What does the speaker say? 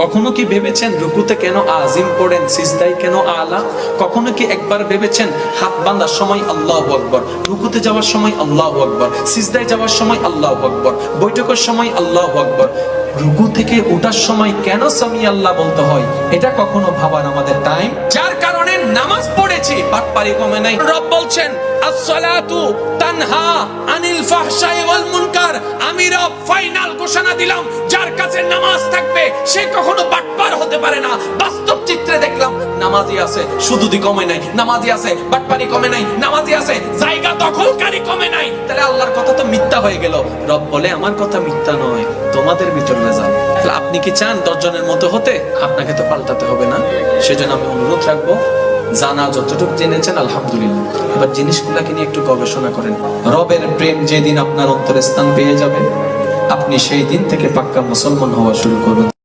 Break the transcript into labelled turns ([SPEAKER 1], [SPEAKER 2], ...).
[SPEAKER 1] কখনো কি ভেবেছেন রুকুতে কেন আজিম পড়েন, সিজদায় কেন আলা? কখনো কি একবার ভেবেছেন হাত বাঁধার সময় আল্লাহু আকবার, রুকুতে যাওয়ার সময় আল্লাহু আকবার, সিজদায় যাওয়ার সময় আল্লাহু আকবার, বৈঠকের সময় আল্লাহু আকবার, রুকু থেকে ওঠার সময় কেন সামি আল্লাহ বলতে হয়? এটা কখনো ভাবার আমাদের টাইম? যার কারণে নামাজ পড়েছি, পাটপারি কমে নাই। রব বলছেন as-salatu তানহা আনিল ফাহশাই ওয়াল মুনকার। আমি রব ফাইনাল ঘোষণা দিলাম, যার কাছে নামাজ থাকবে সে কখনো বাটপার হতে পারে না। বাস্তব চিত্রে দেখলাম নামাজি আছে, সুদুদি কমে নাই, নামাজি আছে, বাটপারি কমে নাই, নামাজি আছে, জায়গা দখলকারী কমে নাই। তাহলে আল্লাহর কথা তো মিথ্যা হয়ে গেল। রব বলে আমার কথা মিথ্যা নয়, তোমাদের ভিতর রেজাল্ট। তাহলে আপনি কি চান 10 জনের মতো হতে? আপনাকে তো পাল্টাতে হবে না। সেজন্য আমি অনুরোধ রাখবো, জানা যতটুকু জেনেছেন আলহামদুলিল্লাহ, এবার জিনিসগুলোকে নিয়ে একটু গবেষণা করেন। রবের প্রেম যেদিন আপনার অন্তরে স্থান পেয়ে যাবে, আপনি সেই দিন থেকে পাক্কা মুসলমান হওয়া শুরু করবেন।